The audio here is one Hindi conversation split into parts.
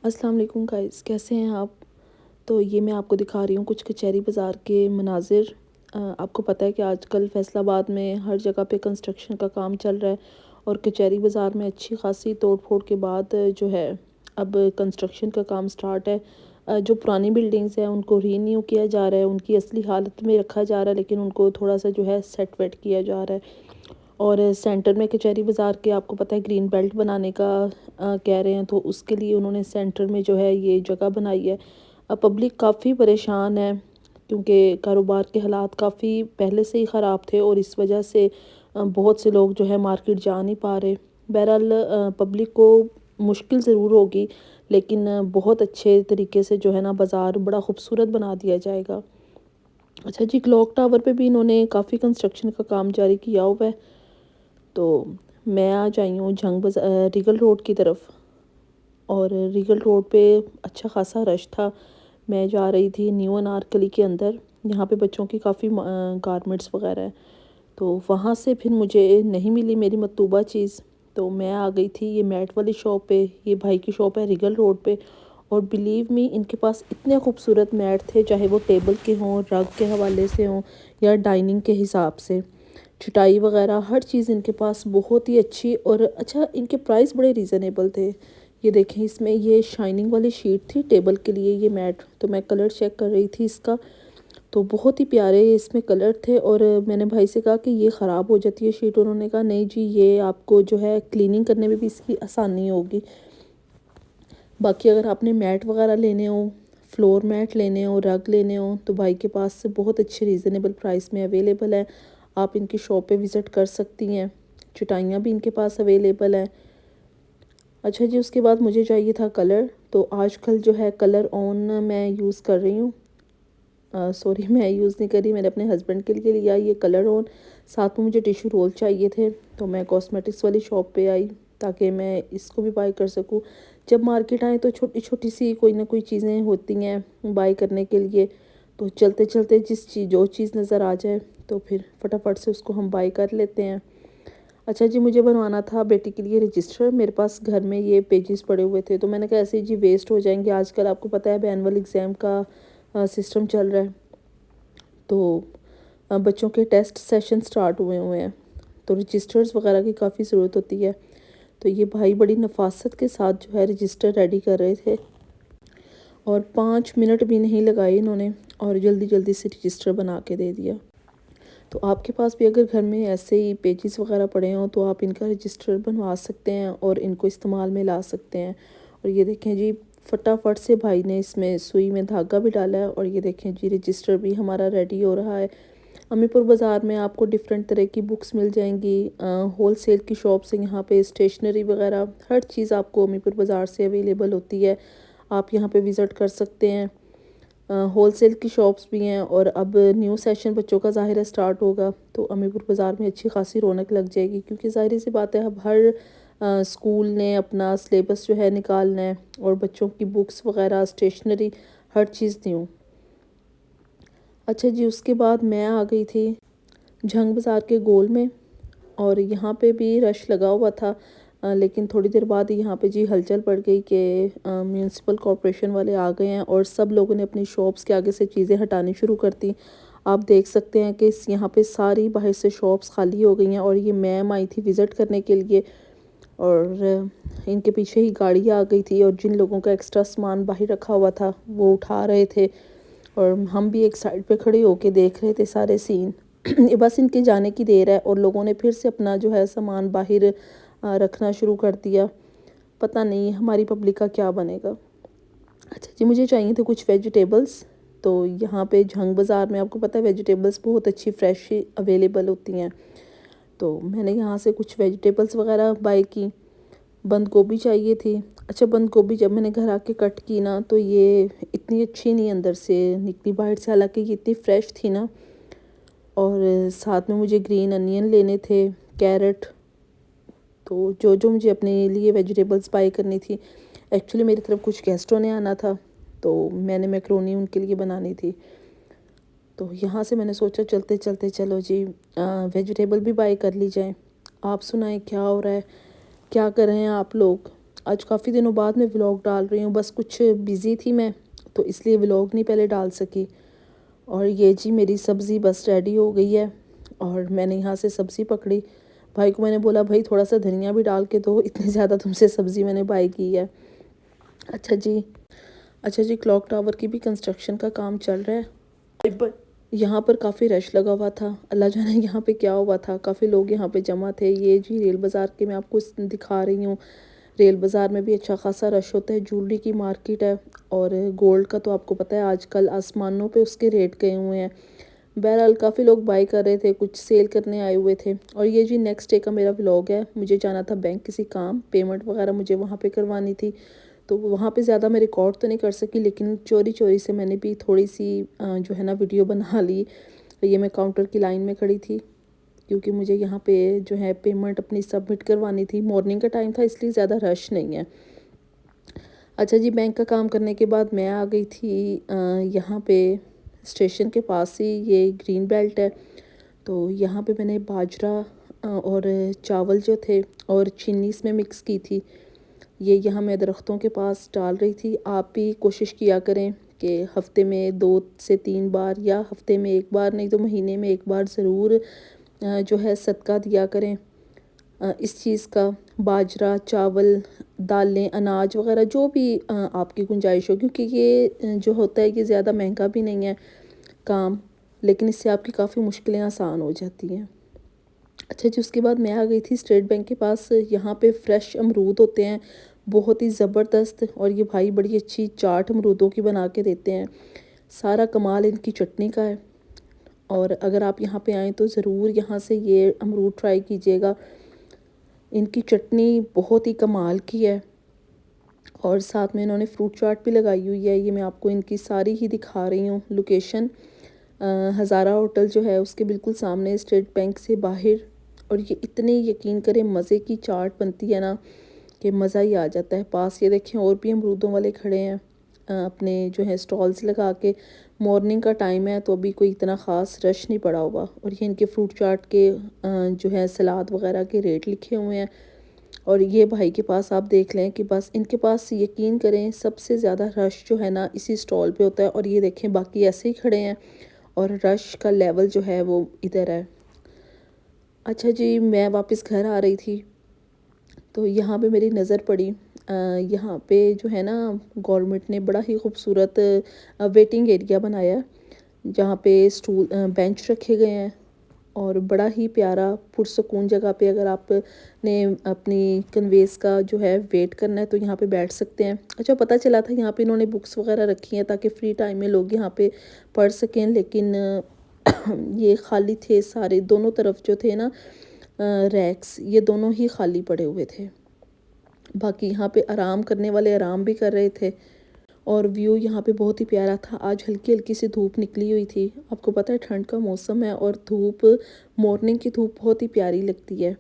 अस्सलाम वालेकुम गाइस, कैसे हैं आप। तो ये मैं आपको दिखा रही हूँ कुछ कचहरी बाज़ार के मनाजिर। आपको पता है कि आजकल फैसलाबाद में हर जगह पे कंस्ट्रक्शन का काम चल रहा है और कचहरी बाज़ार में अच्छी खासी तोड़ फोड़ के बाद जो है अब कंस्ट्रक्शन का काम स्टार्ट है। जो पुरानी बिल्डिंग्स हैं उनको रीन्यू किया जा रहा है, उनकी असली हालत में रखा जा रहा है, लेकिन उनको थोड़ा सा जो है सेट वेट किया जा रहा है। और सेंटर में कचहरी बाज़ार के आपको पता है ग्रीन बेल्ट बनाने का कह रहे हैं, तो उसके लिए उन्होंने सेंटर में जो है ये जगह बनाई है। अब पब्लिक काफ़ी परेशान है क्योंकि कारोबार के हालात काफ़ी पहले से ही ख़राब थे और इस वजह से बहुत से लोग जो है मार्केट जा नहीं पा रहे। बहरहाल पब्लिक को मुश्किल ज़रूर होगी, लेकिन बहुत अच्छे तरीके से जो है ना बाज़ार बड़ा खूबसूरत बना दिया जाएगा। अच्छा जी, क्लॉक टावर पे भी इन्होंने काफ़ी कंस्ट्रक्शन का काम जारी किया हुआ है। तो मैं आज आई हूँ रीगल रोड की तरफ, और रीगल रोड पे अच्छा खासा रश था। मैं जा रही थी न्यू अनारकली के अंदर, यहाँ पे बच्चों की काफ़ी गारमेंट्स वगैरह हैं। तो वहाँ से फिर मुझे नहीं मिली मेरी मतलूबा चीज़, तो मैं आ गई थी ये मैट वाली शॉप पे। ये भाई की शॉप है रीगल रोड पे, और बिलीव मी इनके पास इतने खूबसूरत मैट थे, चाहे वो टेबल के हों, रग के हवाले से हों या डाइनिंग के हिसाब से। चटाई वगैरह हर चीज़ इनके पास बहुत ही अच्छी, और अच्छा इनके प्राइस बड़े रीज़नेबल थे। ये देखें, इसमें ये शाइनिंग वाली शीट थी टेबल के लिए ये मैट, तो मैं कलर चेक कर रही थी इसका, तो बहुत ही प्यारे इसमें कलर थे। और मैंने भाई से कहा कि ये ख़राब हो जाती है शीट, उन्होंने कहा नहीं जी, ये आपको जो है क्लीनिंग करने में भी इसकी आसानी होगी। बाकी अगर आपने मैट वगैरह लेने हो, फ्लोर मैट लेने हो, रग लेने हो, तो भाई के पास से बहुत अच्छे रीज़नेबल प्राइस में अवेलेबल है। आप इनकी शॉप पे विज़िट कर सकती हैं। चटाइयाँ भी इनके पास अवेलेबल है। अच्छा जी, उसके बाद मुझे चाहिए था कलर, तो आजकल जो है कलर ऑन मैं यूज़ कर रही हूँ। सॉरी, मैं यूज़ नहीं कर रही, मैंने अपने हस्बैंड के लिए लिया ये कलर ऑन। साथ में मुझे टिश्यू रोल चाहिए थे, तो मैं कॉस्मेटिक्स वाली शॉप पे आई ताकि मैं इसको भी बाय कर सकूँ। जब मार्केट आए तो छोटी छोटी सी कोई ना कोई चीज़ें होती हैं बाय करने के लिए, तो चलते चलते जो चीज़ नज़र आ जाए तो फिर फटाफट से उसको हम बाय कर लेते हैं। अच्छा जी, मुझे बनवाना था बेटी के लिए रजिस्टर। मेरे पास घर में ये पेजेस पड़े हुए थे, तो मैंने कहा ऐसे जी वेस्ट हो जाएंगे। आजकल आपको पता है एनुअल एग्ज़ाम का सिस्टम चल रहा है, तो बच्चों के टेस्ट सेशन स्टार्ट हुए हुए हैं, तो रजिस्टर्स वगैरह की काफ़ी ज़रूरत होती है। तो ये भाई बड़ी नफासत के साथ जो है रजिस्टर रेडी कर रहे थे, और 5 मिनट भी नहीं लगाए इन्होंने, और जल्दी जल्दी से रजिस्टर बना के दे दिया। तो आपके पास भी अगर घर में ऐसे ही पेजेस वगैरह पड़े हों तो आप इनका रजिस्टर बनवा सकते हैं और इनको इस्तेमाल में ला सकते हैं। और ये देखें जी, फटाफट से भाई ने इसमें सुई में धागा भी डाला है, और ये देखें जी रजिस्टर भी हमारा रेडी हो रहा है। अमीपुर बाज़ार में आपको डिफरेंट तरह की बुक्स मिल जाएंगी। होल सेल की शॉप से यहाँ पे स्टेशनरी वगैरह हर चीज़ आपको अमीपुर बाज़ार से अवेलेबल होती है। आप यहाँ पे विज़िट कर सकते हैं। होल सेल की शॉप्स भी हैं, और अब न्यू सेशन बच्चों का ज़ाहिर है स्टार्ट होगा, तो अमीपुर बाज़ार में अच्छी खासी रौनक लग जाएगी, क्योंकि ज़ाहिर सी बात है अब हर स्कूल ने अपना सिलेबस जो है निकालना है, और बच्चों की बुक्स वगैरह स्टेशनरी हर चीज़ न्यू। अच्छा जी, उसके बाद मैं आ गई थी झंग बाज़ार के गोल में, और यहाँ पे भी रश लगा हुआ था। लेकिन थोड़ी देर बाद यहाँ पे जी हलचल पड़ गई कि म्यूनसिपल कॉरपोरेशन वाले आ गए हैं, और सब लोगों ने अपनी शॉप्स के आगे से चीज़ें हटानी शुरू कर दी। आप देख सकते हैं कि यहाँ पे सारी बाहर से शॉप्स खाली हो गई हैं, और ये मैम आई थी विज़िट करने के लिए, और इनके पीछे ही गाड़ी आ गई थी, और जिन लोगों का एक्स्ट्रा सामान बाहर रखा हुआ था वो उठा रहे थे, और हम भी एक साइड पे खड़े होके देख रहे थे सारे सीन। ये बस इनके जाने की देर है, और लोगों ने फिर से अपना जो है सामान बाहर रखना शुरू कर दिया। पता नहीं हमारी पब्लिक का क्या बनेगा। अच्छा जी, मुझे चाहिए थे कुछ वेजिटेबल्स। तो यहाँ पे झंग बाज़ार में आपको पता है वेजिटेबल्स बहुत अच्छी फ्रेश ही अवेलेबल होती हैं, तो मैंने यहाँ से कुछ वेजिटेबल्स वगैरह बाय की। बंद गोभी चाहिए थी। अच्छा, बंद गोभी जब मैंने घर आके कट की ना, तो ये इतनी अच्छी नहीं अंदर से निकली बाहर से, हालांकि ये इतनी फ्रेश थी ना। और साथ में मुझे ग्रीन अनियन लेने थे, कैरेट। तो जो जो मुझे अपने लिए वेजिटेबल्स बाय करनी थी, एक्चुअली मेरी तरफ कुछ गेस्टों ने आना था, तो मैंने मैक्रोनी उनके लिए बनानी थी। तो यहाँ से मैंने सोचा चलते चलते चलो जी वेजिटेबल भी बाय कर ली जाए। आप सुनाएं क्या हो रहा है, क्या कर रहे हैं आप लोग। आज काफ़ी दिनों बाद मैं व्लॉग डाल रही हूँ, बस कुछ बिज़ी थी मैं, तो इसलिए व्लॉग नहीं पहले डाल सकी। और ये जी मेरी सब्ज़ी बस रेडी हो गई है और मैंने यहाँ से सब्ज़ी पकड़ी। भाई को मैंने बोला भाई थोड़ा सा धनिया भी डाल के दो, इतनी ज़्यादा तुमसे सब्ज़ी मैंने बाई की है। अच्छा जी, अच्छा जी, क्लॉक टावर की भी कंस्ट्रक्शन का काम चल रहा है। यहाँ पर काफ़ी रश लगा हुआ था, अल्लाह जाने यहाँ पे क्या हुआ था, काफ़ी लोग यहाँ पे जमा थे। ये जी रेल बाज़ार के मैं आपको दिखा रही हूँ। रेल बाज़ार में भी अच्छा खासा रश होता है, ज्वेलरी की मार्केट है। और गोल्ड का तो आपको पता है आजकल आसमानों पे उसके रेट गए हुए हैं। बहरहाल काफ़ी लोग बाई कर रहे थे, कुछ सेल करने आए हुए थे। और ये जी नेक्स्ट डे का मेरा व्लॉग है। मुझे जाना था बैंक किसी काम, पेमेंट वगैरह मुझे वहाँ पे करवानी थी, तो वहाँ पे ज़्यादा मैं रिकॉर्ड तो नहीं कर सकी, लेकिन चोरी चोरी से मैंने भी थोड़ी सी जो है ना वीडियो बना ली। ये मैं काउंटर की लाइन में खड़ी थी, क्योंकि मुझे यहाँ पे जो है पेमेंट अपनी सबमिट करवानी थी। मॉर्निंग का टाइम था इसलिए ज़्यादा रश नहीं है। अच्छा जी, बैंक का काम करने के बाद मैं आ गई थी यहाँ पे स्टेशन के पास ही ये ग्रीन बेल्ट है, तो यहाँ पे मैंने बाजरा और चावल जो थे और चीनी इसमें मिक्स की थी। ये यहाँ मैं दरख्तों के पास डाल रही थी। आप भी कोशिश किया करें कि हफ़्ते में 2 से 3 बार या हफ़्ते में 1 बार नहीं तो महीने में 1 बार ज़रूर जो है सदका दिया करें इस चीज़ का। बाजरा, चावल, दालें, अनाज वग़ैरह जो भी आपकी गुंजाइश हो, क्योंकि ये जो होता है ये ज़्यादा महंगा भी नहीं है काम, लेकिन इससे आपकी काफ़ी मुश्किलें आसान हो जाती हैं। अच्छा जी, उसके बाद मैं आ गई थी स्टेट बैंक के पास। यहाँ पे फ्रेश अमरूद होते हैं, बहुत ही ज़बरदस्त। और ये भाई बड़ी अच्छी चाट अमरूदों की बना के देते हैं। सारा कमाल इनकी चटनी का है। और अगर आप यहाँ पे आएँ तो ज़रूर यहाँ से ये अमरूद ट्राई कीजिएगा। इनकी चटनी बहुत ही कमाल की है। और साथ में इन्होंने फ्रूट चाट भी लगाई हुई है। ये मैं आपको इनकी सारी ही दिखा रही हूँ लोकेशन। हज़ारा होटल जो है उसके बिल्कुल सामने, स्टेट बैंक से बाहर। और ये इतनी यकीन करें मज़े की चाट बनती है ना कि मज़ा ही आ जाता है। पास ये देखें और भी अमरूदों वाले खड़े हैं अपने जो है स्टॉल्स लगा के। मॉर्निंग का टाइम है तो अभी कोई इतना ख़ास रश नहीं पड़ा हुआ। और ये इनके फ्रूट चाट के जो है सलाद वगैरह के रेट लिखे हुए हैं। और ये भाई के पास आप देख लें कि बस इनके पास यकीन करें सबसे ज़्यादा रश जो है ना इसी स्टॉल पे होता है। और ये देखें बाकी ऐसे ही खड़े हैं और रश का लेवल जो है वो इधर है। अच्छा जी, मैं वापस घर आ रही थी तो यहाँ पे मेरी नज़र पड़ी यहाँ पे जो है ना गवर्नमेंट ने बड़ा ही खूबसूरत वेटिंग एरिया बनाया है, जहाँ पे स्टूल बेंच रखे गए हैं। और बड़ा ही प्यारा पुरसकून जगह पे अगर आपने अपनी कन्वेंस का जो है वेट करना है तो यहाँ पे बैठ सकते हैं। अच्छा, पता चला था यहाँ पे इन्होंने बुक्स वगैरह रखी हैं ताकि फ्री टाइम में लोग यहाँ पे पढ़ सकें, लेकिन ये खाली थे सारे। दोनों तरफ जो थे ना रैक्स, ये दोनों ही खाली पड़े हुए थे। बाकी यहाँ पे आराम करने वाले आराम भी कर रहे थे। और व्यू यहाँ पे बहुत ही प्यारा था। आज हल्की हल्की सी धूप निकली हुई थी। आपको पता है ठंड का मौसम है और धूप, मॉर्निंग की धूप बहुत ही प्यारी लगती है।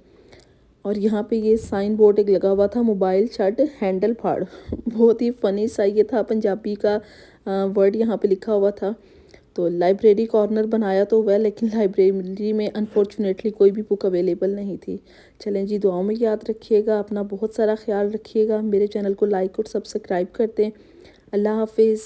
और यहाँ पे ये साइन बोर्ड एक लगा हुआ था, मोबाइल छड़ हैंडल फाड़ बहुत ही फ़नी सा ये था, पंजाबी का वर्ड यहाँ पे लिखा हुआ था। तो लाइब्रेरी कॉर्नर बनाया तो हुआ, लेकिन लाइब्रेरी में अनफॉर्चुनेटली कोई भी बुक अवेलेबल नहीं थी। चलें जी, दुआओं में याद रखिएगा, अपना बहुत सारा ख्याल रखिएगा। मेरे चैनल को लाइक और सब्सक्राइब कर दें। अल्लाह हाफिज़।